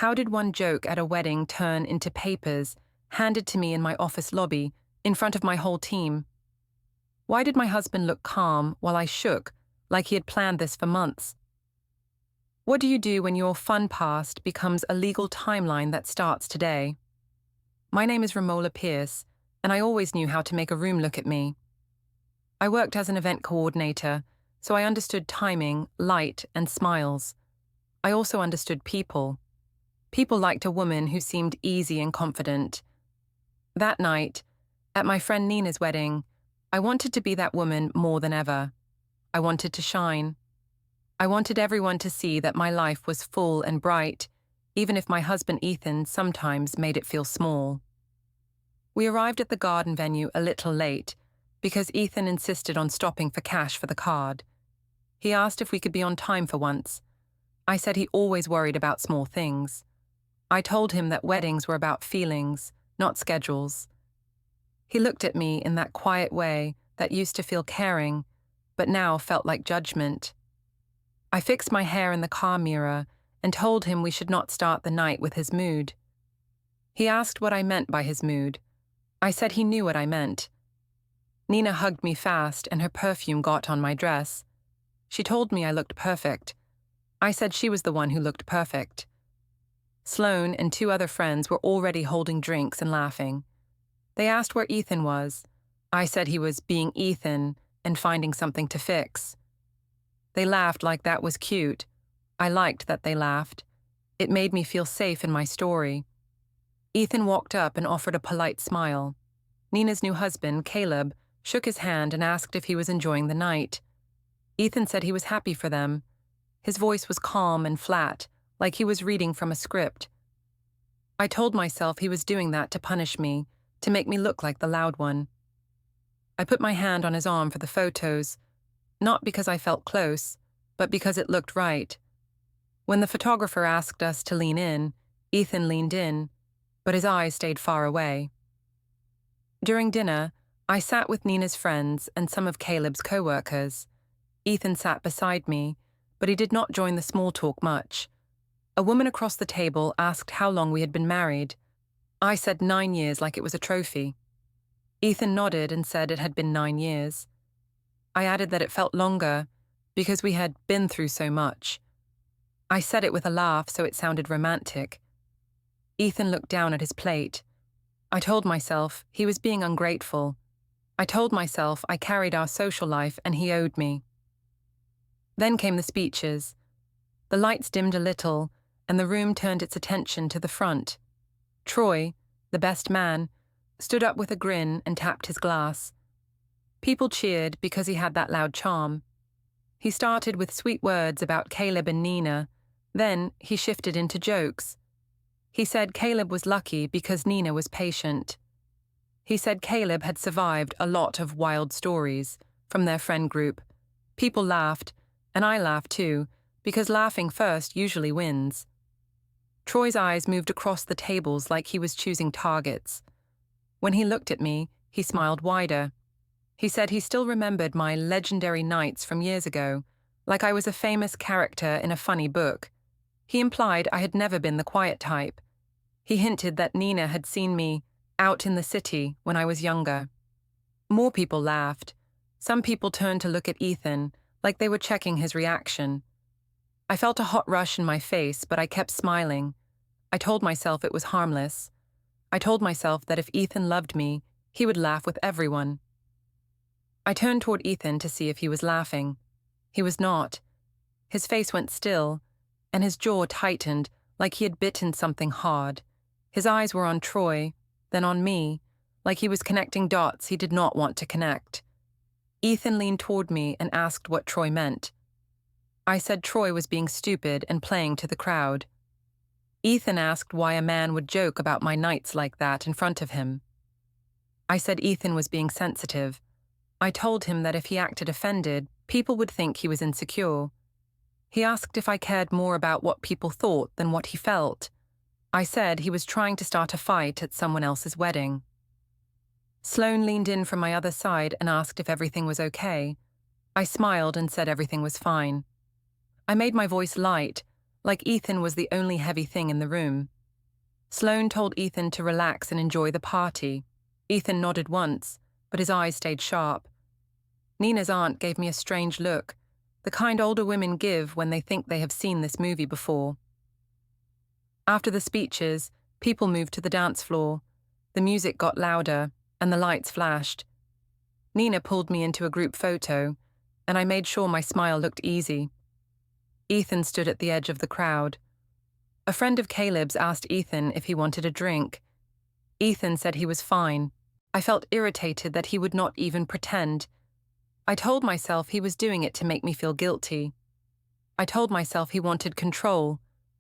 How did one joke at a wedding turn into papers handed to me in my office lobby in front of my whole team? Why did my husband look calm while I shook, like he had planned this for months? What do you do when your fun past becomes a legal timeline that starts today? My name is Romola Pierce, and I always knew how to make a room look at me. I worked as an event coordinator, so I understood timing, light, and smiles. I also understood people. People liked a woman who seemed easy and confident. That night, at my friend Nina's wedding, I wanted to be that woman more than ever. I wanted to shine. I wanted everyone to see that my life was full and bright, even if my husband Ethan sometimes made it feel small. We arrived at the garden venue a little late because Ethan insisted on stopping for cash for the card. He asked if we could be on time for once. I said he always worried about small things. I told him that weddings were about feelings, not schedules. He looked at me in that quiet way that used to feel caring, but now felt like judgment. I fixed my hair in the car mirror and told him we should not start the night with his mood. He asked what I meant by his mood. I said he knew what I meant. Nina hugged me fast and her perfume got on my dress. She told me I looked perfect. I said she was the one who looked perfect. Sloane and two other friends were already holding drinks and laughing. They asked where Ethan was. I said he was being Ethan and finding something to fix. They laughed like that was cute. I liked that they laughed. It made me feel safe in my story. Ethan walked up and offered a polite smile. Nina's new husband, Caleb, shook his hand and asked if he was enjoying the night. Ethan said he was happy for them. His voice was calm and flat, like he was reading from a script. I told myself he was doing that to punish me, to make me look like the loud one. I put my hand on his arm for the photos, not because I felt close, but because it looked right. When the photographer asked us to lean in, Ethan leaned in, but his eyes stayed far away. During dinner, I sat with Nina's friends and some of Caleb's co-workers. Ethan sat beside me, but he did not join the small talk much. A woman across the table asked how long we had been married. I said 9 years like it was a trophy. Ethan nodded and said it had been 9 years. I added that it felt longer because we had been through so much. I said it with a laugh so it sounded romantic. Ethan looked down at his plate. I told myself he was being ungrateful. I told myself I carried our social life and he owed me. Then came the speeches. The lights dimmed a little, and the room turned its attention to the front. Troy, the best man, stood up with a grin and tapped his glass. People cheered because he had that loud charm. He started with sweet words about Caleb and Nina. Then he shifted into jokes. He said Caleb was lucky because Nina was patient. He said Caleb had survived a lot of wild stories from their friend group. People laughed, and I laughed too, because laughing first usually wins. Troy's eyes moved across the tables like he was choosing targets. When he looked at me, he smiled wider. He said he still remembered my legendary nights from years ago, like I was a famous character in a funny book. He implied I had never been the quiet type. He hinted that Nina had seen me out in the city when I was younger. More people laughed. Some people turned to look at Ethan, like they were checking his reaction. I felt a hot rush in my face, but I kept smiling. I told myself it was harmless. I told myself that if Ethan loved me, he would laugh with everyone. I turned toward Ethan to see if he was laughing. He was not. His face went still, and his jaw tightened like he had bitten something hard. His eyes were on Troy, then on me, like he was connecting dots he did not want to connect. Ethan leaned toward me and asked what Troy meant. I said Troy was being stupid and playing to the crowd. Ethan asked why a man would joke about my nights like that in front of him. I said Ethan was being sensitive. I told him that if he acted offended, people would think he was insecure. He asked if I cared more about what people thought than what he felt. I said he was trying to start a fight at someone else's wedding. Sloane leaned in from my other side and asked if everything was okay. I smiled and said everything was fine. I made my voice light, like Ethan was the only heavy thing in the room. Sloane told Ethan to relax and enjoy the party. Ethan nodded once, but his eyes stayed sharp. Nina's aunt gave me a strange look, the kind older women give when they think they have seen this movie before. After the speeches, people moved to the dance floor. The music got louder, and the lights flashed. Nina pulled me into a group photo, and I made sure my smile looked easy. Ethan stood at the edge of the crowd. A friend of Caleb's asked Ethan if he wanted a drink. Ethan said he was fine. I felt irritated that he would not even pretend. I told myself he was doing it to make me feel guilty. I told myself he wanted control,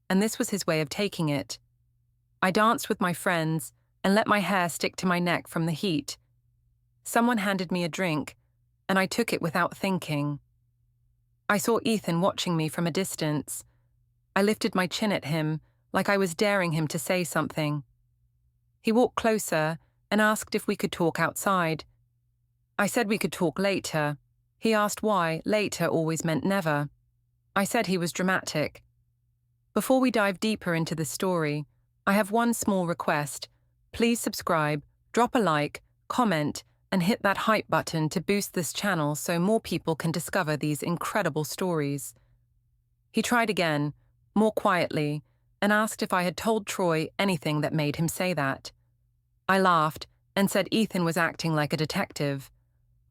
and this was his way of taking it. I danced with my friends and let my hair stick to my neck from the heat. Someone handed me a drink, and I took it without thinking. I saw Ethan watching me from a distance. I lifted my chin at him, like I was daring him to say something. He walked closer and asked if we could talk outside. I said we could talk later. He asked why later always meant never. I said he was dramatic. Before we dive deeper into the story, I have one small request. Please subscribe, drop a like, comment, and hit that hype button to boost this channel so more people can discover these incredible stories. He tried again, more quietly, and asked if I had told Troy anything that made him say that. I laughed and said Ethan was acting like a detective.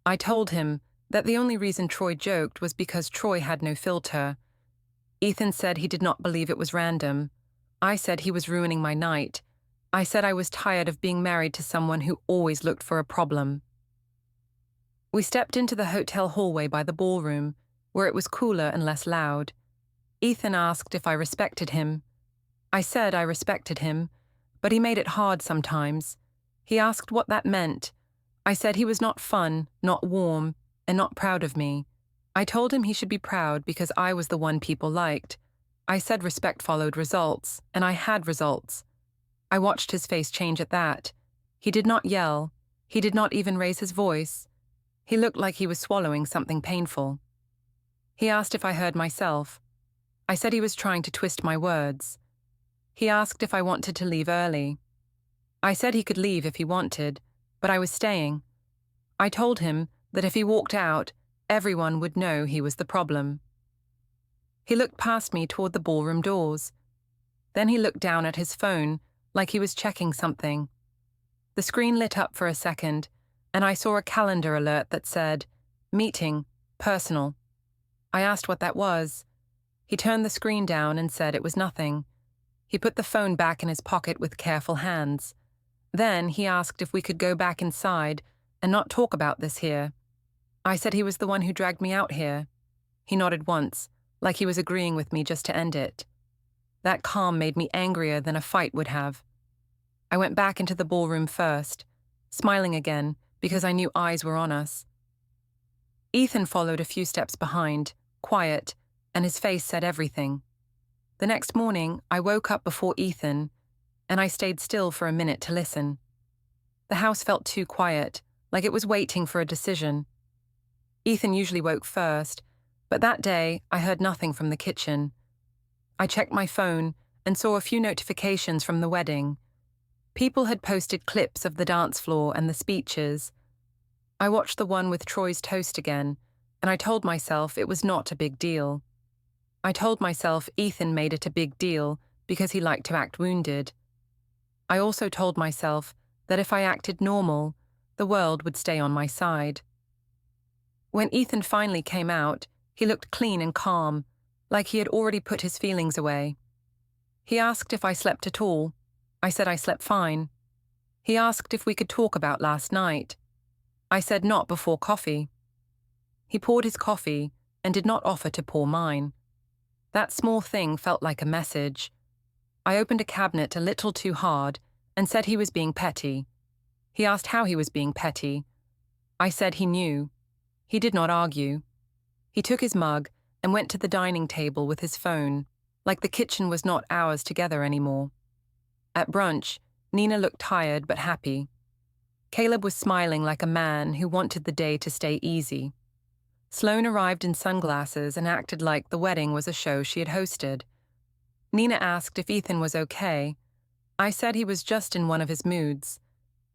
I told him that the only reason Troy joked was because Troy had no filter. Ethan said he did not believe it was random. I said he was ruining my night. I said I was tired of being married to someone who always looked for a problem. We stepped into the hotel hallway by the ballroom, where it was cooler and less loud. Ethan asked if I respected him. I said I respected him, but he made it hard sometimes. He asked what that meant. I said he was not fun, not warm, and not proud of me. I told him he should be proud because I was the one people liked. I said respect followed results, and I had results. I watched his face change at that. He did not yell. He did not even raise his voice. He looked like he was swallowing something painful. He asked if I heard myself. I said he was trying to twist my words. He asked if I wanted to leave early. I said he could leave if he wanted, but I was staying. I told him that if he walked out, everyone would know he was the problem. He looked past me toward the ballroom doors. Then he looked down at his phone, like he was checking something. The screen lit up for a second, and I saw a calendar alert that said, "Meeting, personal." I asked what that was. He turned the screen down and said it was nothing. He put the phone back in his pocket with careful hands. Then he asked if we could go back inside and not talk about this here. I said he was the one who dragged me out here. He nodded once, like he was agreeing with me just to end it. That calm made me angrier than a fight would have. I went back into the ballroom first, smiling again because I knew eyes were on us. Ethan followed a few steps behind, quiet, and his face said everything. The next morning, I woke up before Ethan, and I stayed still for a minute to listen. The house felt too quiet, like it was waiting for a decision. Ethan usually woke first, but that day I heard nothing from the kitchen. I checked my phone and saw a few notifications from the wedding. People had posted clips of the dance floor and the speeches. I watched the one with Troy's toast again, and I told myself it was not a big deal. I told myself Ethan made it a big deal because he liked to act wounded. I also told myself that if I acted normal, the world would stay on my side. When Ethan finally came out, he looked clean and calm, like he had already put his feelings away. He asked if I slept at all. I said I slept fine. He asked if we could talk about last night. I said not before coffee. He poured his coffee and did not offer to pour mine. That small thing felt like a message. I opened a cabinet a little too hard and said he was being petty. He asked how he was being petty. I said he knew. He did not argue. He took his mug and went to the dining table with his phone, like the kitchen was not ours together anymore. At brunch, Nina looked tired but happy. Caleb was smiling like a man who wanted the day to stay easy. Sloane arrived in sunglasses and acted like the wedding was a show she had hosted. Nina asked if Ethan was okay. I said he was just in one of his moods.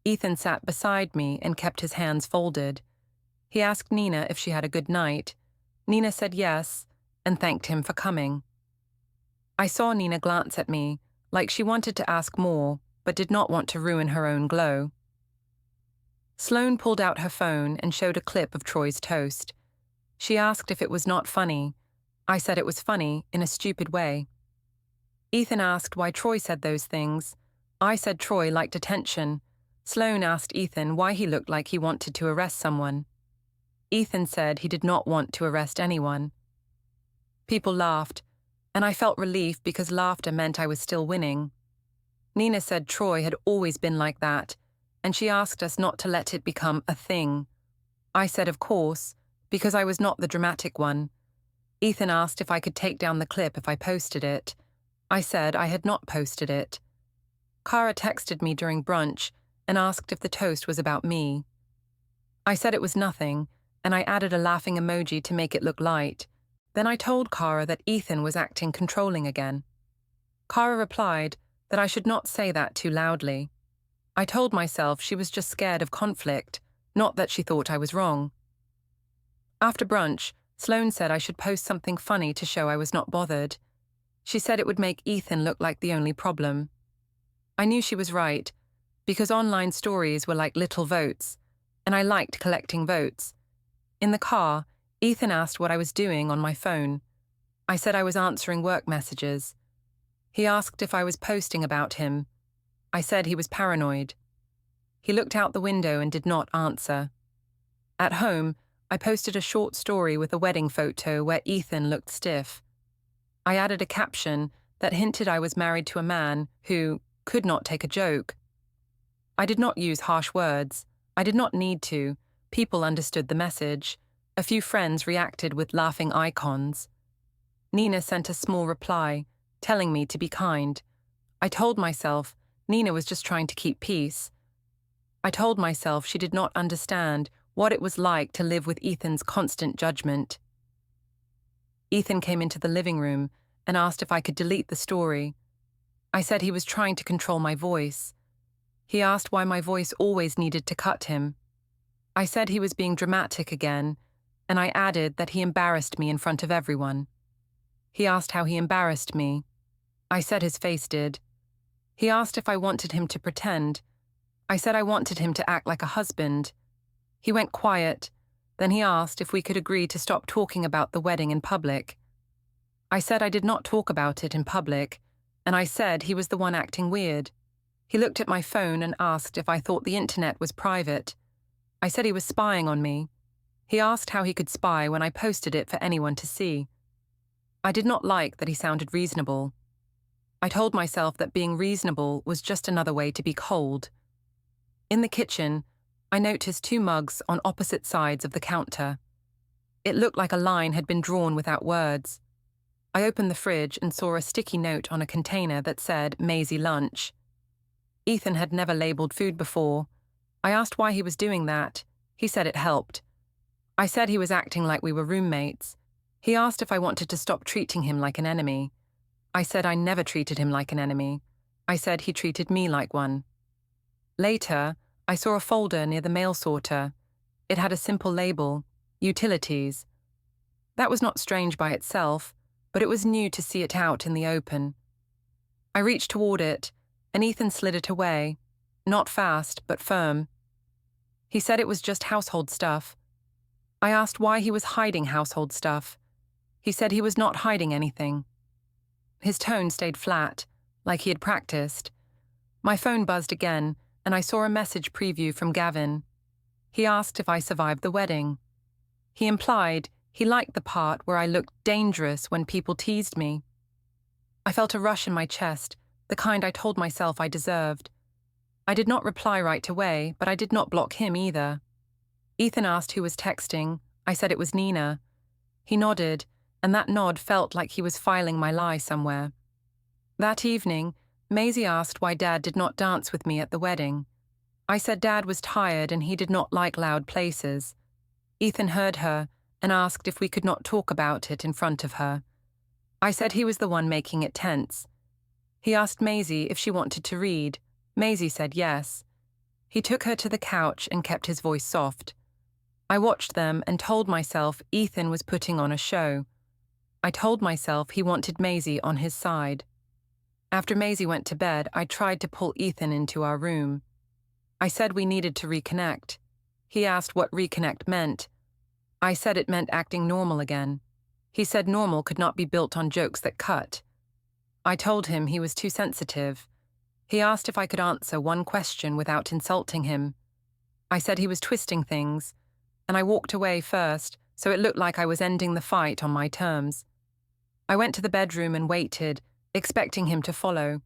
Ethan sat beside me and kept his hands folded. He asked Nina if she had a good night. Nina said yes, and thanked him for coming. I saw Nina glance at me, like she wanted to ask more, but did not want to ruin her own glow. Sloane pulled out her phone and showed a clip of Troy's toast. She asked if it was not funny. I said it was funny, in a stupid way. Ethan asked why Troy said those things. I said Troy liked attention. Sloane asked Ethan why he looked like he wanted to arrest someone. Ethan said he did not want to arrest anyone. People laughed, and I felt relief because laughter meant I was still winning. Nina said Troy had always been like that, and she asked us not to let it become a thing. I said of course, because I was not the dramatic one. Ethan asked if I could take down the clip if I posted it. I said I had not posted it. Cara texted me during brunch and asked if the toast was about me. I said it was nothing, and I added a laughing emoji to make it look light. Then I told Cara that Ethan was acting controlling again. Cara replied that I should not say that too loudly. I told myself she was just scared of conflict, not that she thought I was wrong. After brunch, Sloane said I should post something funny to show I was not bothered. She said it would make Ethan look like the only problem. I knew she was right, because online stories were like little votes, and I liked collecting votes. In the car, Ethan asked what I was doing on my phone. I said I was answering work messages. He asked if I was posting about him. I said he was paranoid. He looked out the window and did not answer. At home, I posted a short story with a wedding photo where Ethan looked stiff. I added a caption that hinted I was married to a man who could not take a joke. I did not use harsh words. I did not need to. People understood the message. A few friends reacted with laughing icons. Nina sent a small reply, telling me to be kind. I told myself Nina was just trying to keep peace. I told myself she did not understand what it was like to live with Ethan's constant judgment. Ethan came into the living room and asked if I could delete the story. I said he was trying to control my voice. He asked why my voice always needed to cut him. I said he was being dramatic again, and I added that he embarrassed me in front of everyone. He asked how he embarrassed me. I said his face did. He asked if I wanted him to pretend. I said I wanted him to act like a husband. He went quiet. Then he asked if we could agree to stop talking about the wedding in public. I said I did not talk about it in public, and I said he was the one acting weird. He looked at my phone and asked if I thought the internet was private. I said he was spying on me. He asked how he could spy when I posted it for anyone to see. I did not like that he sounded reasonable. I told myself that being reasonable was just another way to be cold. In the kitchen, I noticed 2 mugs on opposite sides of the counter. It looked like a line had been drawn without words. I opened the fridge and saw a sticky note on a container that said Maisie Lunch. Ethan had never labeled food before. I asked why he was doing that. He said it helped. I said he was acting like we were roommates. He asked if I wanted to stop treating him like an enemy. I said I never treated him like an enemy. I said he treated me like one. Later, I saw a folder near the mail sorter. It had a simple label, Utilities. That was not strange by itself, but it was new to see it out in the open. I reached toward it, and Ethan slid it away, not fast, but firm. He said it was just household stuff. I asked why he was hiding household stuff. He said he was not hiding anything. His tone stayed flat, like he had practiced. My phone buzzed again, and I saw a message preview from Gavin. He asked if I survived the wedding. He implied he liked the part where I looked dangerous when people teased me. I felt a rush in my chest, the kind I told myself I deserved. I did not reply right away, but I did not block him either. Ethan asked who was texting. I said it was Nina. He nodded, and that nod felt like he was filing my lie somewhere. That evening, Maisie asked why Dad did not dance with me at the wedding. I said Dad was tired and he did not like loud places. Ethan heard her and asked if we could not talk about it in front of her. I said he was the one making it tense. He asked Maisie if she wanted to read. Maisie said yes. He took her to the couch and kept his voice soft. I watched them and told myself Ethan was putting on a show. I told myself he wanted Maisie on his side. After Maisie went to bed, I tried to pull Ethan into our room. I said we needed to reconnect. He asked what reconnect meant. I said it meant acting normal again. He said normal could not be built on jokes that cut. I told him he was too sensitive. He asked if I could answer one question without insulting him. I said he was twisting things, and I walked away first, so it looked like I was ending the fight on my terms. I went to the bedroom and waited, expecting him to follow.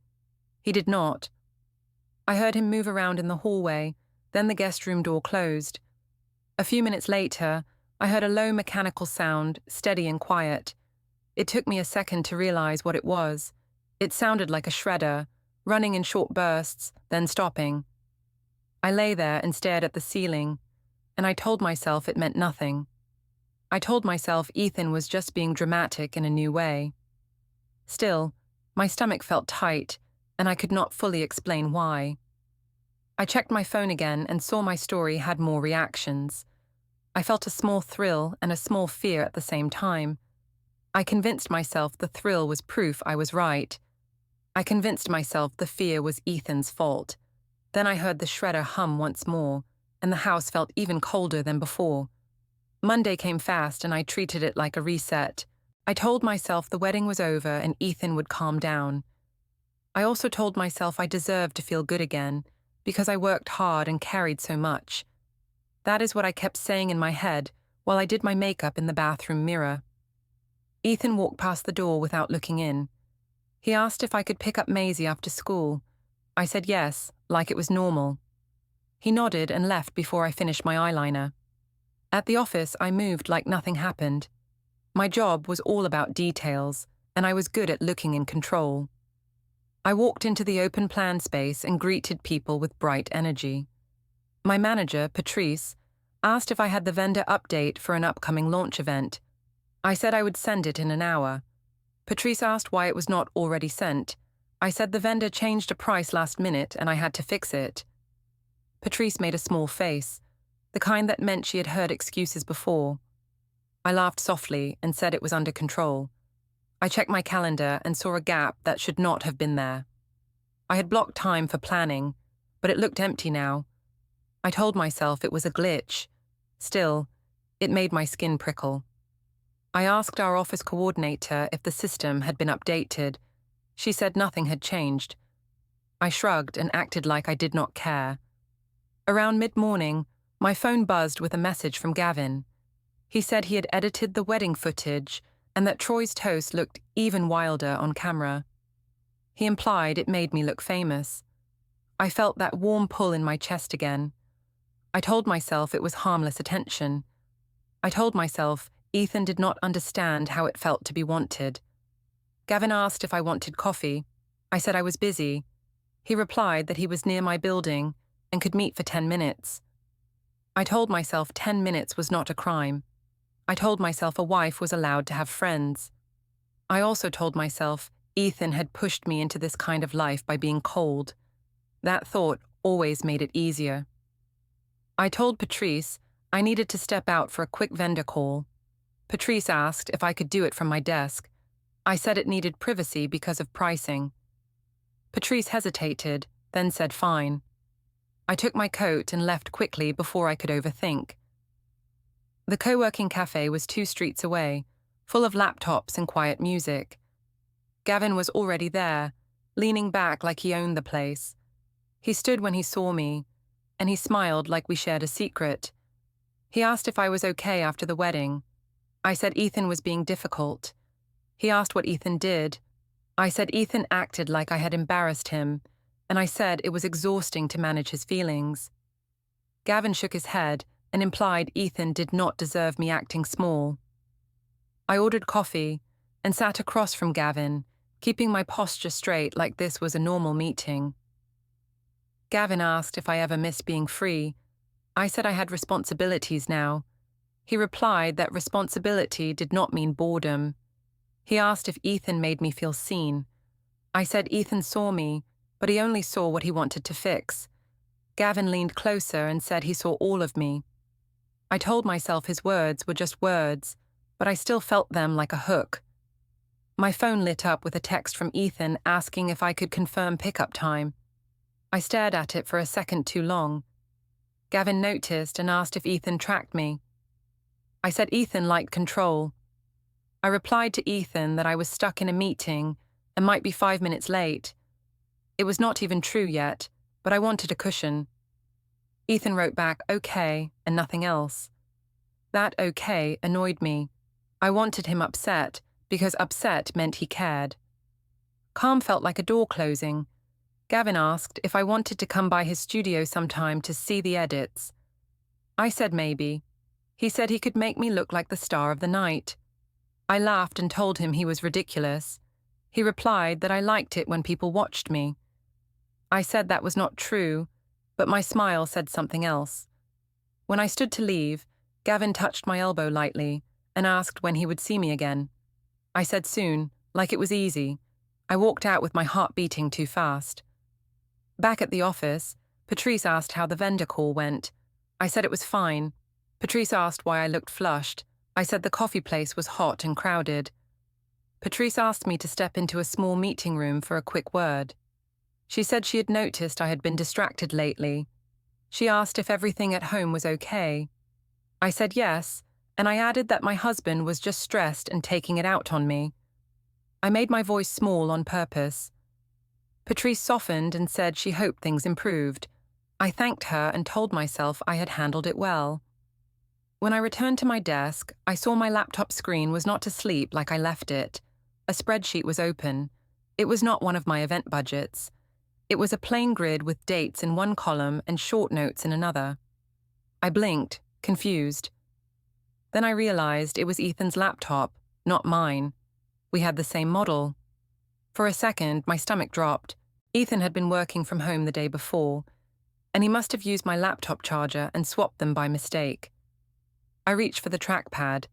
He did not. I heard him move around in the hallway, then the guest room door closed. A few minutes later, I heard a low mechanical sound, steady and quiet. It took me a second to realize what it was. It sounded like a shredder, running in short bursts, then stopping. I lay there and stared at the ceiling, and I told myself it meant nothing. I told myself Ethan was just being dramatic in a new way. Still, my stomach felt tight, and I could not fully explain why. I checked my phone again and saw my story had more reactions. I felt a small thrill and a small fear at the same time. I convinced myself the thrill was proof I was right. I convinced myself the fear was Ethan's fault. Then I heard the shredder hum once more, and the house felt even colder than before. Monday came fast, and I treated it like a reset. I told myself the wedding was over and Ethan would calm down. I also told myself I deserved to feel good again, because I worked hard and carried so much. That is what I kept saying in my head while I did my makeup in the bathroom mirror. Ethan walked past the door without looking in. He asked if I could pick up Maisie after school. I said yes, like it was normal. He nodded and left before I finished my eyeliner. At the office, I moved like nothing happened. My job was all about details, and I was good at looking in control. I walked into the open plan space and greeted people with bright energy. My manager, Patrice, asked if I had the vendor update for an upcoming launch event. I said I would send it in an hour. Patrice asked why it was not already sent. I said the vendor changed a price last minute and I had to fix it. Patrice made a small face, the kind that meant she had heard excuses before. I laughed softly and said it was under control. I checked my calendar and saw a gap that should not have been there. I had blocked time for planning, but it looked empty now. I told myself it was a glitch. Still, it made my skin prickle. I asked our office coordinator if the system had been updated. She said nothing had changed. I shrugged and acted like I did not care. Around mid-morning, my phone buzzed with a message from Gavin. He said he had edited the wedding footage and that Troy's toast looked even wilder on camera. He implied it made me look famous. I felt that warm pull in my chest again. I told myself it was harmless attention. I told myself Ethan did not understand how it felt to be wanted. Gavin asked if I wanted coffee. I said I was busy. He replied that he was near my building and could meet for 10 minutes. I told myself 10 minutes was not a crime. I told myself a wife was allowed to have friends. I also told myself Ethan had pushed me into this kind of life by being cold. That thought always made it easier. I told Patrice I needed to step out for a quick vendor call. Patrice asked if I could do it from my desk. I said it needed privacy because of pricing. Patrice hesitated, then said fine. I took my coat and left quickly before I could overthink. The co-working cafe was 2 streets away, full of laptops and quiet music. Gavin was already there, leaning back like he owned the place. He stood when he saw me, and he smiled like we shared a secret. He asked if I was okay after the wedding. I said Ethan was being difficult. He asked what Ethan did. I said Ethan acted like I had embarrassed him, and I said it was exhausting to manage his feelings. Gavin shook his head and implied Ethan did not deserve me acting small. I ordered coffee and sat across from Gavin, keeping my posture straight like this was a normal meeting. Gavin asked if I ever missed being free. I said I had responsibilities now. He replied that responsibility did not mean boredom. He asked if Ethan made me feel seen. I said Ethan saw me, but he only saw what he wanted to fix. Gavin leaned closer and said he saw all of me. I told myself his words were just words, but I still felt them like a hook. My phone lit up with a text from Ethan asking if I could confirm pickup time. I stared at it for a second too long. Gavin noticed and asked if Ethan tracked me. I said Ethan liked control. I replied to Ethan that I was stuck in a meeting and might be 5 minutes late. It was not even true yet, but I wanted a cushion. Ethan wrote back, okay, and nothing else. That okay annoyed me. I wanted him upset, because upset meant he cared. Calm felt like a door closing. Gavin asked if I wanted to come by his studio sometime to see the edits. I said maybe. He said he could make me look like the star of the night. I laughed and told him he was ridiculous. He replied that I liked it when people watched me. I said that was not true, but my smile said something else. When I stood to leave, Gavin touched my elbow lightly and asked when he would see me again. I said soon, like it was easy. I walked out with my heart beating too fast. Back at the office, Patrice asked how the vendor call went. I said it was fine. Patrice asked why I looked flushed. I said the coffee place was hot and crowded. Patrice asked me to step into a small meeting room for a quick word. She said she had noticed I had been distracted lately. She asked if everything at home was okay. I said yes, and I added that my husband was just stressed and taking it out on me. I made my voice small on purpose. Patrice softened and said she hoped things improved. I thanked her and told myself I had handled it well. When I returned to my desk, I saw my laptop screen was not asleep like I left it. A spreadsheet was open. It was not one of my event budgets. It was a plain grid with dates in one column and short notes in another. I blinked, confused. Then I realized it was Ethan's laptop, not mine. We had the same model. For a second, my stomach dropped. Ethan had been working from home the day before, and he must have used my laptop charger and swapped them by mistake. I reached for the trackpad,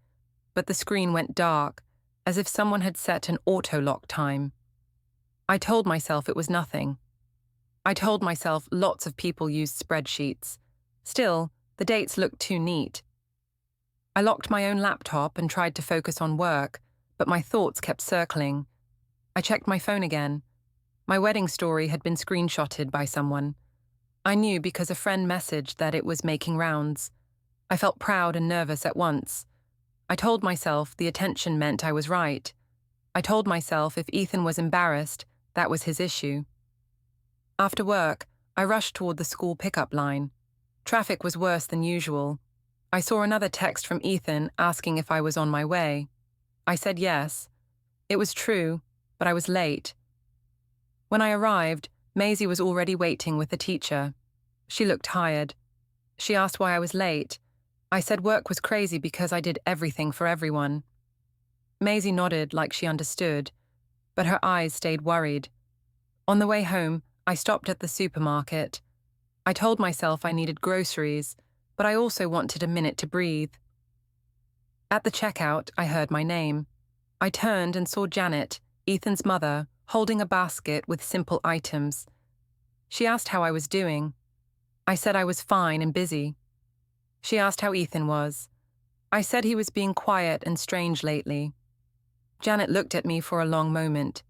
but the screen went dark, as if someone had set an auto-lock time. I told myself it was nothing. I told myself lots of people used spreadsheets. Still, the dates looked too neat. I locked my own laptop and tried to focus on work, but my thoughts kept circling. I checked my phone again. My wedding story had been screenshotted by someone. I knew because a friend messaged that it was making rounds. I felt proud and nervous at once. I told myself the attention meant I was right. I told myself if Ethan was embarrassed, that was his issue. After work, I rushed toward the school pickup line. Traffic was worse than usual. I saw another text from Ethan asking if I was on my way. I said yes. It was true, but I was late. When I arrived, Maisie was already waiting with the teacher. She looked tired. She asked why I was late. I said work was crazy because I did everything for everyone. Maisie nodded like she understood, but her eyes stayed worried. On the way home, I stopped at the supermarket. I told myself I needed groceries, but I also wanted a minute to breathe. At the checkout, I heard my name. I turned and saw Janet, Ethan's mother, holding a basket with simple items. She asked how I was doing. I said I was fine and busy. She asked how Ethan was. I said he was being quiet and strange lately. Janet looked at me for a long moment.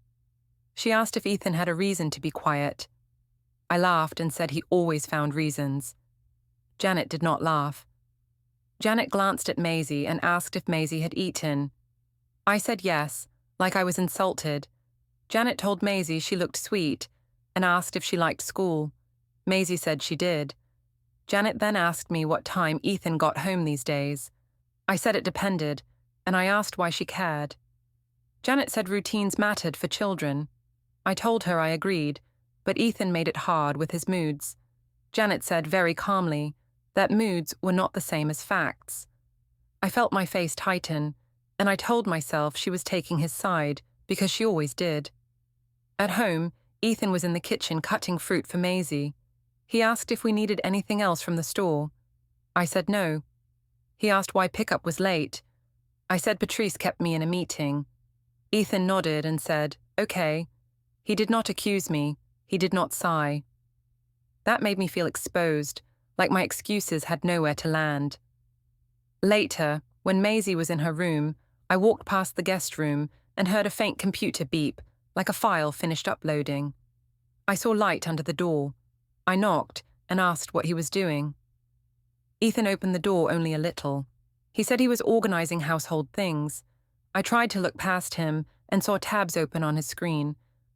She asked if Ethan had a reason to be quiet. I laughed and said he always found reasons. Janet did not laugh. Janet glanced at Maisie and asked if Maisie had eaten. I said yes, like I was insulted. Janet told Maisie she looked sweet and asked if she liked school. Maisie said she did. Janet then asked me what time Ethan got home these days. I said it depended, and I asked why she cared. Janet said routines mattered for children. I told her I agreed, but Ethan made it hard with his moods. Janet said very calmly that moods were not the same as facts. I felt my face tighten, and I told myself she was taking his side because she always did. At home, Ethan was in the kitchen cutting fruit for Maisie. He asked if we needed anything else from the store. I said no. He asked why pickup was late. I said Patrice kept me in a meeting. Ethan nodded and said, "Okay." He did not accuse me. He did not sigh. That made me feel exposed, like my excuses had nowhere to land. Later, when Maisie was in her room, I walked past the guest room and heard a faint computer beep, like a file finished uploading. I saw light under the door. I knocked and asked what he was doing. Ethan opened the door only a little. He said he was organizing household things. I tried to look past him and saw tabs open on his screen,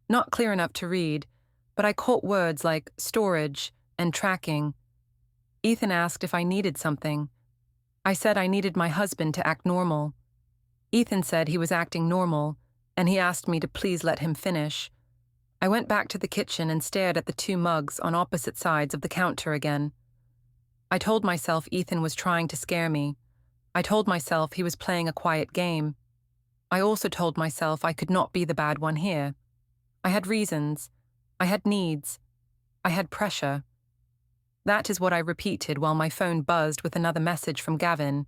not clear enough to read, but I caught words like storage and tracking. Ethan asked if I needed something. I said I needed my husband to act normal. Ethan said he was acting normal, and he asked me to please let him finish. I went back to the kitchen and stared at the two mugs on opposite sides of the counter again. I told myself Ethan was trying to scare me. I told myself he was playing a quiet game. I also told myself I could not be the bad one here. I had reasons. I had needs. I had pressure. That is what I repeated while my phone buzzed with another message from Gavin,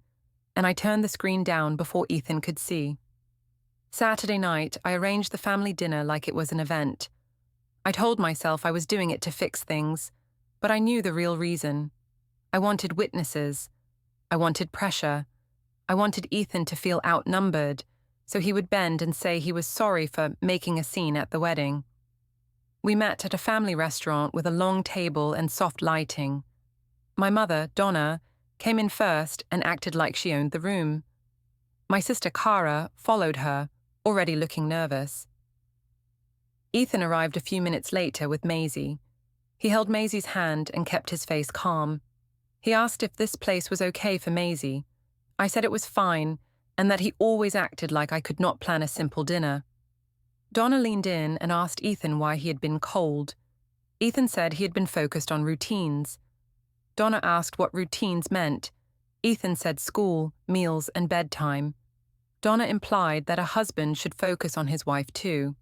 and I turned the screen down before Ethan could see. Saturday night, I arranged the family dinner like it was an event. I told myself I was doing it to fix things, but I knew the real reason. I wanted witnesses. I wanted pressure. I wanted Ethan to feel outnumbered, so he would bend and say he was sorry for making a scene at the wedding. We met at a family restaurant with a long table and soft lighting. My mother, Donna, came in first and acted like she owned the room. My sister Cara followed her, already looking nervous. Ethan arrived a few minutes later with Maisie. He held Maisie's hand and kept his face calm. He asked if this place was okay for Maisie. I said it was fine, and that he always acted like I could not plan a simple dinner. Donna leaned in and asked Ethan why he had been cold. Ethan said he had been focused on routines. Donna asked what routines meant. Ethan said school, meals, and bedtime. Donna implied that a husband should focus on his wife too.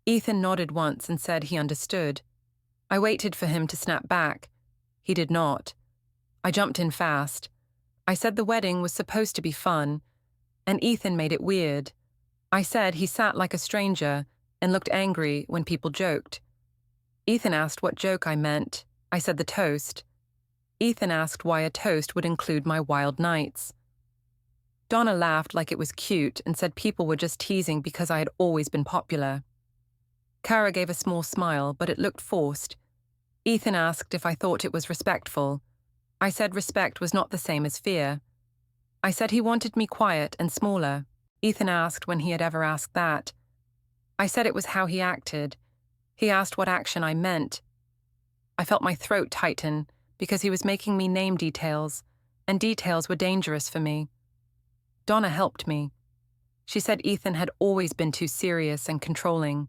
Ethan nodded once and said he understood. I waited for him to snap back. He did not. I jumped in fast. I said the wedding was supposed to be fun, and Ethan made it weird. I said he sat like a stranger and looked angry when people joked. Ethan asked what joke I meant. I said the toast. Ethan asked why a toast would include my wild nights. Donna laughed like it was cute and said people were just teasing because I had always been popular. Cara gave a small smile, but it looked forced. Ethan asked if I thought it was respectful. I said respect was not the same as fear. I said he wanted me quiet and smaller. Ethan asked when he had ever asked that. I said it was how he acted. He asked what action I meant. I felt my throat tighten because he was making me name details, and details were dangerous for me. Donna helped me. She said Ethan had always been too serious and controlling.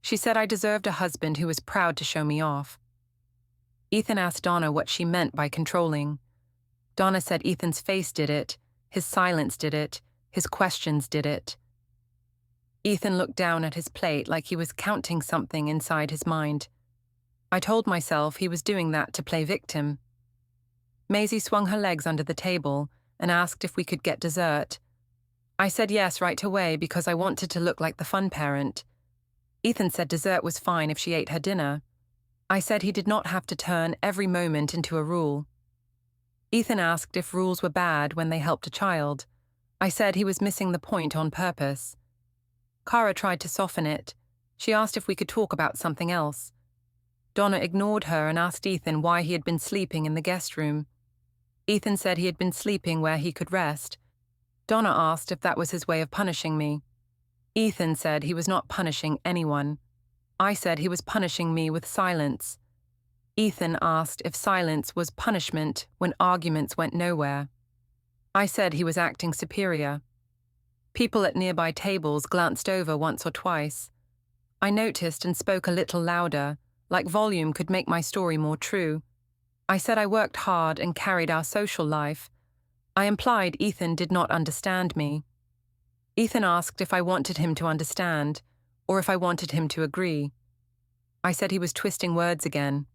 She said I deserved a husband who was proud to show me off. Ethan asked Donna what she meant by controlling. Donna said Ethan's face did it, his silence did it, his questions did it. Ethan looked down at his plate like he was counting something inside his mind. I told myself he was doing that to play victim. Maisie swung her legs under the table and asked if we could get dessert. I said yes right away because I wanted to look like the fun parent. Ethan said dessert was fine if she ate her dinner. I said he did not have to turn every moment into a rule. Ethan asked if rules were bad when they helped a child. I said he was missing the point on purpose. Cara tried to soften it. She asked if we could talk about something else. Donna ignored her and asked Ethan why he had been sleeping in the guest room. Ethan said he had been sleeping where he could rest. Donna asked if that was his way of punishing me. Ethan said he was not punishing anyone. I said he was punishing me with silence. Ethan asked if silence was punishment when arguments went nowhere. I said he was acting superior. People at nearby tables glanced over once or twice. I noticed and spoke a little louder, like volume could make my story more true. I said I worked hard and carried our social life. I implied Ethan did not understand me. Ethan asked if I wanted him to understand, or if I wanted him to agree. I said he was twisting words again.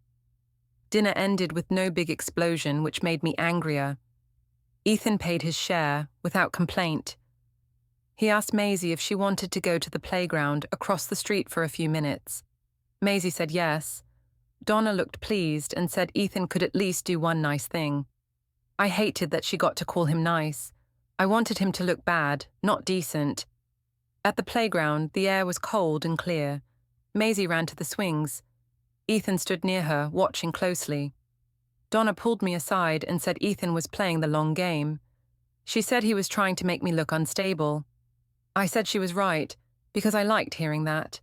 Dinner ended with no big explosion, which made me angrier. Ethan paid his share, without complaint. He asked Maisie if she wanted to go to the playground across the street for a few minutes. Maisie said yes. Donna looked pleased and said Ethan could at least do one nice thing. I hated that she got to call him nice. I wanted him to look bad, not decent. At the playground, the air was cold and clear. Maisie ran to the swings. Ethan stood near her, watching closely. Donna pulled me aside and said Ethan was playing the long game. She said he was trying to make me look unstable. I said she was right, because I liked hearing that.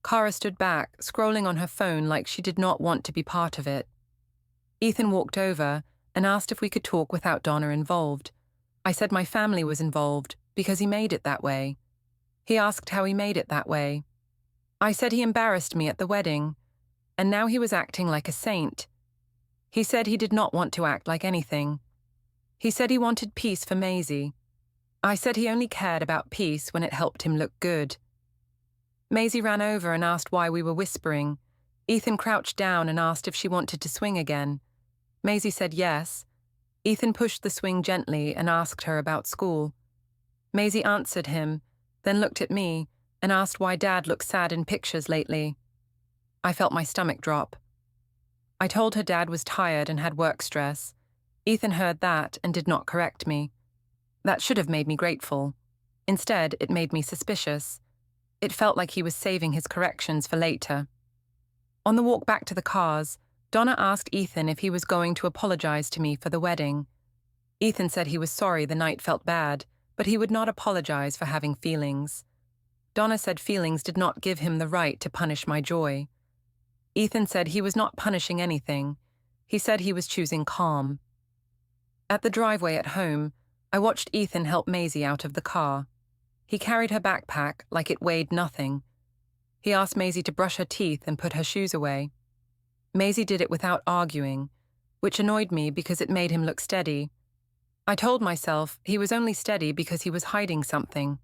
Cara stood back, scrolling on her phone like she did not want to be part of it. Ethan walked over and asked if we could talk without Donna involved. I said my family was involved, because he made it that way. He asked how he made it that way. I said he embarrassed me at the wedding, and now he was acting like a saint. He said he did not want to act like anything. He said he wanted peace for Maisie. I said he only cared about peace when it helped him look good. Maisie ran over and asked why we were whispering. Ethan crouched down and asked if she wanted to swing again. Maisie said yes. Ethan pushed the swing gently and asked her about school. Maisie answered him, then looked at me and asked why Dad looked sad in pictures lately. I felt my stomach drop. I told her Dad was tired and had work stress. Ethan heard that and did not correct me. That should have made me grateful. Instead, it made me suspicious. It felt like he was saving his corrections for later. On the walk back to the cars, Donna asked Ethan if he was going to apologize to me for the wedding. Ethan said he was sorry the night felt bad, but he would not apologize for having feelings. Donna said feelings did not give him the right to punish my joy. Ethan said he was not punishing anything. He said he was choosing calm. At the driveway at home, I watched Ethan help Maisie out of the car. He carried her backpack like it weighed nothing. He asked Maisie to brush her teeth and put her shoes away. Maisie did it without arguing, which annoyed me because it made him look steady. I told myself he was only steady because he was hiding something.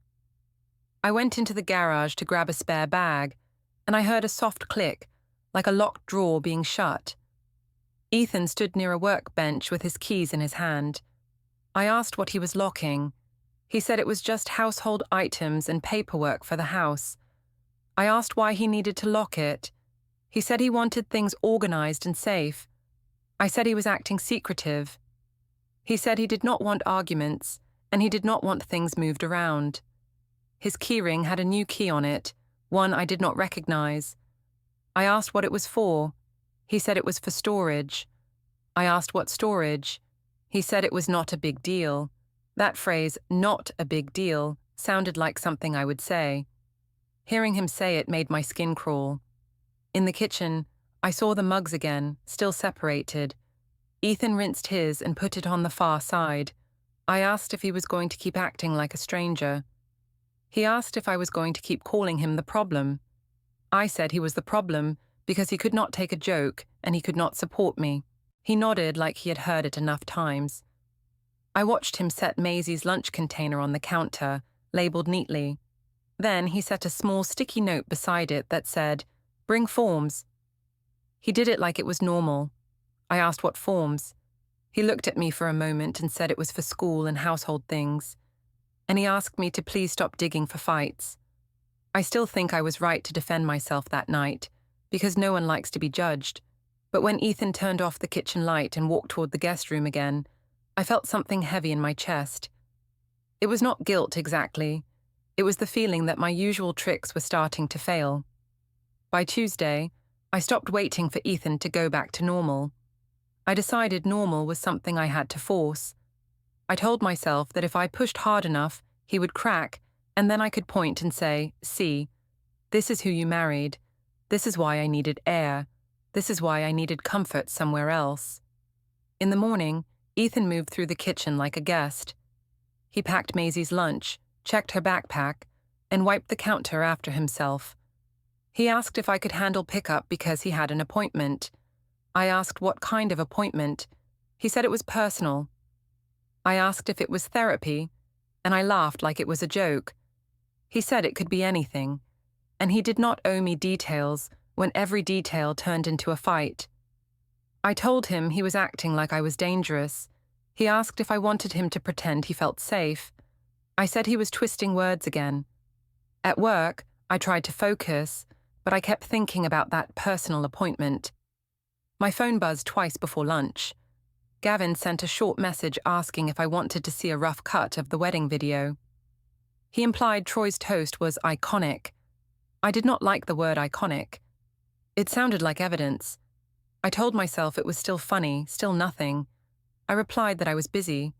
I went into the garage to grab a spare bag, and I heard a soft click, like a locked drawer being shut. Ethan stood near a workbench with his keys in his hand. I asked what he was locking. He said it was just household items and paperwork for the house. I asked why he needed to lock it. He said he wanted things organized and safe. I said he was acting secretive. He said he did not want arguments, and he did not want things moved around. His keyring had a new key on it, one I did not recognize. I asked what it was for. He said it was for storage. I asked what storage. He said it was not a big deal. That phrase, not a big deal, sounded like something I would say. Hearing him say it made my skin crawl. In the kitchen, I saw the mugs again, still separated. Ethan rinsed his and put it on the far side. I asked if he was going to keep acting like a stranger. He asked if I was going to keep calling him the problem. I said he was the problem because he could not take a joke and he could not support me. He nodded like he had heard it enough times. I watched him set Maisie's lunch container on the counter, labeled neatly. Then he set a small sticky note beside it that said, "Bring forms." He did it like it was normal. I asked what forms. He looked at me for a moment and said it was for school and household things. And he asked me to please stop digging for fights. I still think I was right to defend myself that night, because no one likes to be judged. But when Ethan turned off the kitchen light and walked toward the guest room again, I felt something heavy in my chest. It was not guilt exactly. It was the feeling that my usual tricks were starting to fail. By Tuesday, I stopped waiting for Ethan to go back to normal. I decided normal was something I had to force. I told myself that if I pushed hard enough, he would crack, and then I could point and say, "See, this is who you married. This is why I needed air. This is why I needed comfort somewhere else." In the morning, Ethan moved through the kitchen like a guest. He packed Maisie's lunch, checked her backpack, and wiped the counter after himself. He asked if I could handle pickup because he had an appointment. I asked what kind of appointment. He said it was personal. I asked if it was therapy, and I laughed like it was a joke. He said it could be anything, and he did not owe me details when every detail turned into a fight. I told him he was acting like I was dangerous. He asked if I wanted him to pretend he felt safe. I said he was twisting words again. At work, I tried to focus, but I kept thinking about that personal appointment. My phone buzzed twice before lunch. Gavin sent a short message asking if I wanted to see a rough cut of the wedding video. He implied Troy's toast was iconic. I did not like the word iconic. It sounded like evidence. I told myself it was still funny, still nothing. I replied that I was busy.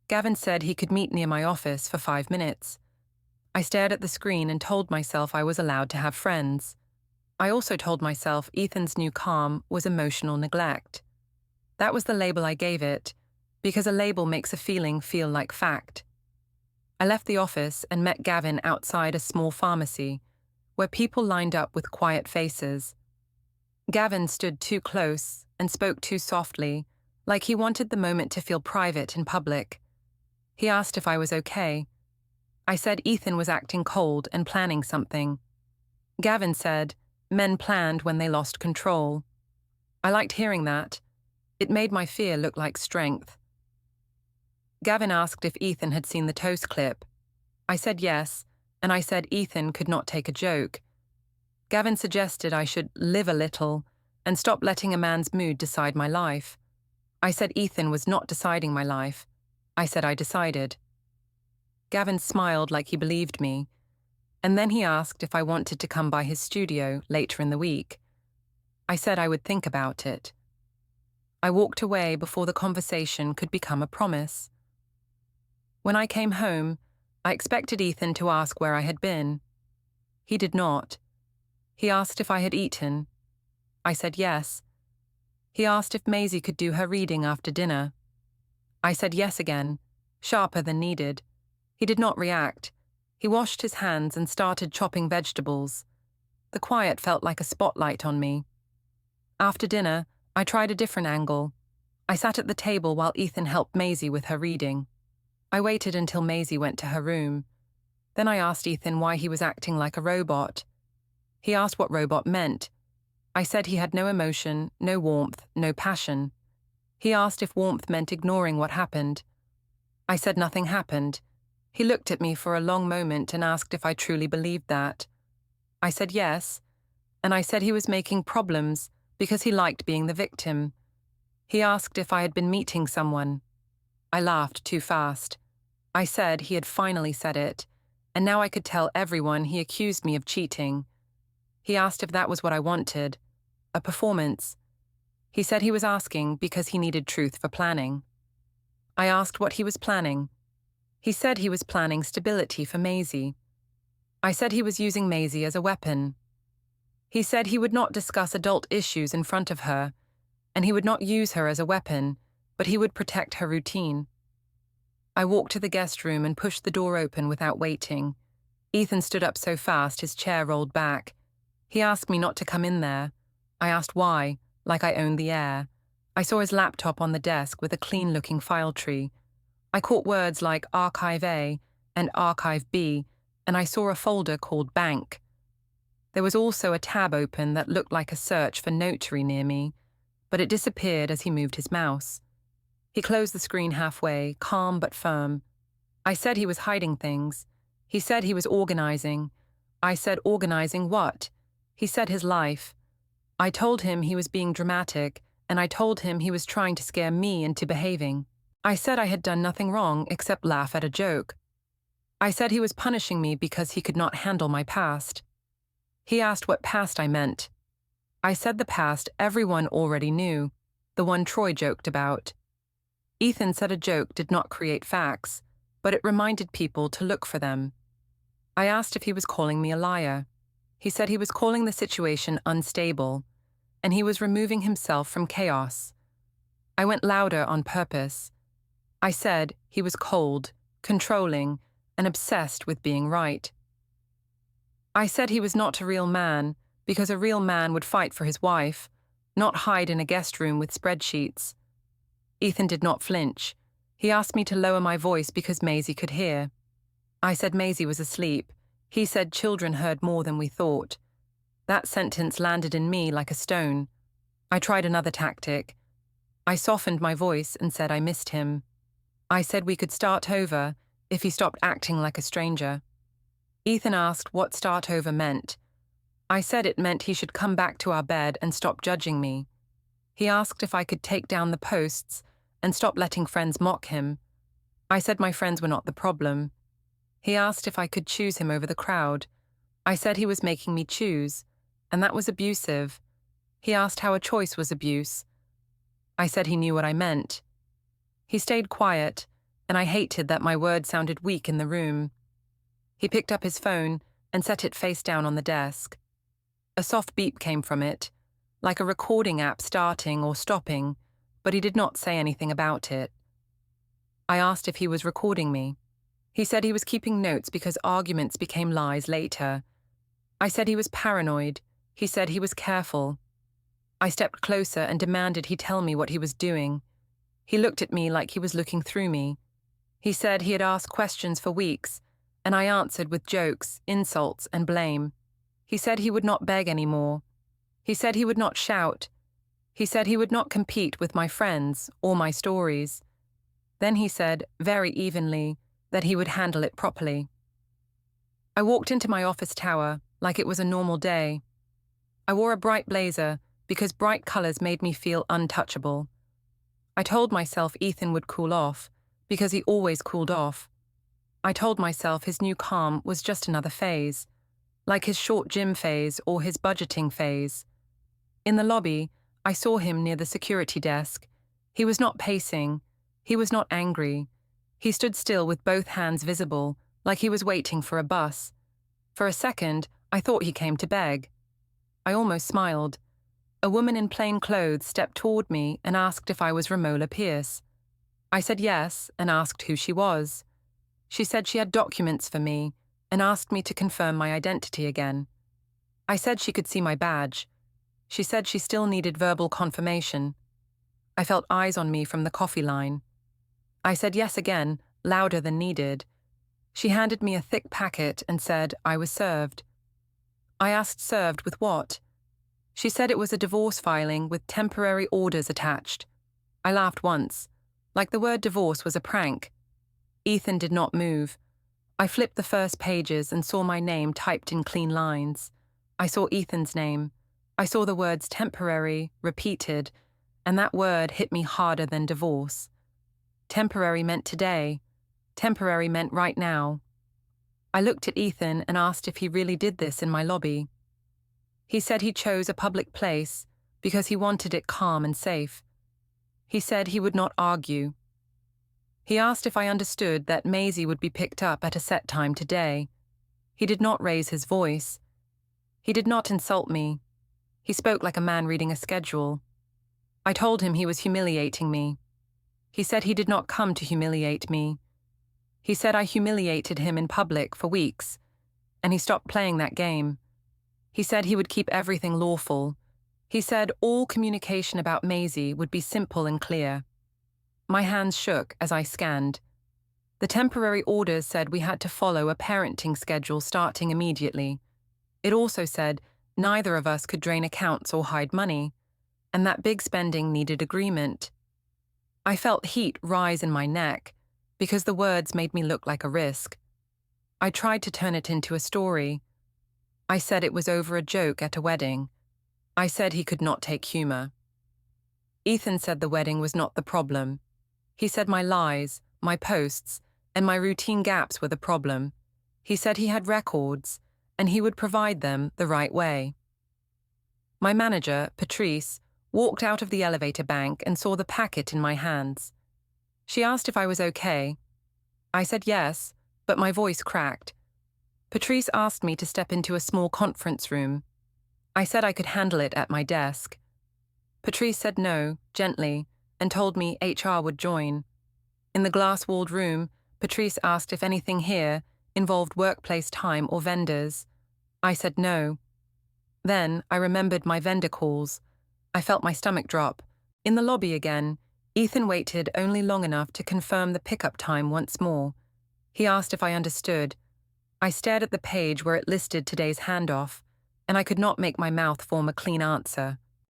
Gavin said he could meet near my office for 5 minutes. I stared at the screen and told myself I was allowed to have friends. I also told myself Ethan's new calm was emotional neglect. That was the label I gave it, because a label makes a feeling feel like fact. I left the office and met Gavin outside a small pharmacy, where people lined up with quiet faces. Gavin stood too close and spoke too softly, like he wanted the moment to feel private in public. He asked if I was okay. I said Ethan was acting cold and planning something. Gavin said, men planned when they lost control. I liked hearing that. It made my fear look like strength. Gavin asked if Ethan had seen the toast clip. I said yes, and I said Ethan could not take a joke. Gavin suggested I should live a little and stop letting a man's mood decide my life. I said Ethan was not deciding my life. I said I decided. Gavin smiled like he believed me, and then he asked if I wanted to come by his studio later in the week. I said I would think about it. I walked away before the conversation could become a promise. When I came home, I expected Ethan to ask where I had been. He did not. He asked if I had eaten. I said yes. He asked if Maisie could do her reading after dinner. I said yes again, sharper than needed. He did not react. He washed his hands and started chopping vegetables. The quiet felt like a spotlight on me. After dinner, I tried a different angle. I sat at the table while Ethan helped Maisie with her reading. I waited until Maisie went to her room. Then I asked Ethan why he was acting like a robot. He asked what robot meant. I said he had no emotion, no warmth, no passion. He asked if warmth meant ignoring what happened. I said nothing happened. He looked at me for a long moment and asked if I truly believed that. I said yes, and I said he was making problems because he liked being the victim. He asked if I had been meeting someone. I laughed too fast. I said he had finally said it, and now I could tell everyone he accused me of cheating. He asked if that was what I wanted, a performance. He said he was asking because he needed truth for planning. I asked what he was planning. He said he was planning stability for Maisie. I said he was using Maisie as a weapon. He said he would not discuss adult issues in front of her, and he would not use her as a weapon, but he would protect her routine. I walked to the guest room and pushed the door open without waiting. Ethan stood up so fast his chair rolled back. He asked me not to come in there. I asked why, like I owned the air. I saw his laptop on the desk with a clean-looking file tree. I caught words like Archive A and Archive B, and I saw a folder called Bank. There was also a tab open that looked like a search for notary near me, but it disappeared as he moved his mouse. He closed the screen halfway, calm but firm. I said he was hiding things. He said he was organizing. I said organizing what? He said his life. I told him he was being dramatic, and I told him he was trying to scare me into behaving. I said I had done nothing wrong except laugh at a joke. I said he was punishing me because he could not handle my past. He asked what past I meant. I said the past everyone already knew, the one Troy joked about. Ethan said a joke did not create facts, but it reminded people to look for them. I asked if he was calling me a liar. He said he was calling the situation unstable, and he was removing himself from chaos. I went louder on purpose. I said he was cold, controlling, and obsessed with being right. I said he was not a real man, because a real man would fight for his wife, not hide in a guest room with spreadsheets. Ethan did not flinch. He asked me to lower my voice because Maisie could hear. I said Maisie was asleep. He said children heard more than we thought. That sentence landed in me like a stone. I tried another tactic. I softened my voice and said I missed him. I said we could start over if he stopped acting like a stranger. Ethan asked what start over meant. I said it meant he should come back to our bed and stop judging me. He asked if I could take down the posts and stop letting friends mock him. I said my friends were not the problem. He asked if I could choose him over the crowd. I said he was making me choose, and that was abusive. He asked how a choice was abuse. I said he knew what I meant. He stayed quiet, and I hated that my words sounded weak in the room. He picked up his phone and set it face down on the desk. A soft beep came from it, like a recording app starting or stopping, but he did not say anything about it. I asked if he was recording me. He said he was keeping notes because arguments became lies later. I said he was paranoid. He said he was careful. I stepped closer and demanded he tell me what he was doing. He looked at me like he was looking through me. He said he had asked questions for weeks, and I answered with jokes, insults, and blame. He said he would not beg anymore. He said he would not shout. He said he would not compete with my friends or my stories. Then he said, very evenly, that he would handle it properly. I walked into my office tower like it was a normal day. I wore a bright blazer because bright colors made me feel untouchable. I told myself Ethan would cool off because he always cooled off. I told myself his new calm was just another phase, like his short gym phase or his budgeting phase. In the lobby, I saw him near the security desk. He was not pacing. He was not angry. He stood still with both hands visible, like he was waiting for a bus. For a second, I thought he came to beg. I almost smiled. A woman in plain clothes stepped toward me and asked if I was Romola Pierce. I said yes and asked who she was. She said she had documents for me and asked me to confirm my identity again. I said she could see my badge. She said she still needed verbal confirmation. I felt eyes on me from the coffee line. I said yes again, louder than needed. She handed me a thick packet and said I was served. I asked served with what? She said it was a divorce filing with temporary orders attached. I laughed once, like the word divorce was a prank. Ethan did not move. I flipped the first pages and saw my name typed in clean lines. I saw Ethan's name. I saw the words temporary, repeated, and that word hit me harder than divorce. Temporary meant today. Temporary meant right now. I looked at Ethan and asked if he really did this in my lobby. He said he chose a public place because he wanted it calm and safe. He said he would not argue. He asked if I understood that Maisie would be picked up at a set time today. He did not raise his voice. He did not insult me. He spoke like a man reading a schedule. I told him he was humiliating me. He said he did not come to humiliate me. He said I humiliated him in public for weeks, and he stopped playing that game. He said he would keep everything lawful. He said all communication about Maisie would be simple and clear. My hands shook as I scanned. The temporary orders said we had to follow a parenting schedule starting immediately. It also said neither of us could drain accounts or hide money, and that big spending needed agreement. I felt heat rise in my neck because the words made me look like a risk. I tried to turn it into a story. I said it was over a joke at a wedding. I said he could not take humor. Ethan said the wedding was not the problem. He said my lies, my posts, and my routine gaps were the problem. He said he had records, and he would provide them the right way. My manager, Patrice, walked out of the elevator bank and saw the packet in my hands. She asked if I was okay. I said yes, but my voice cracked. Patrice asked me to step into a small conference room. I said I could handle it at my desk. Patrice said no, gently, and told me HR would join. In the glass-walled room, Patrice asked if anything here involved workplace time or vendors. I said no. Then I remembered my vendor calls. I felt my stomach drop. In the lobby again, Ethan waited only long enough to confirm the pickup time once more. He asked if I understood. I stared at the page where it listed today's handoff, and I could not make my mouth form a clean answer.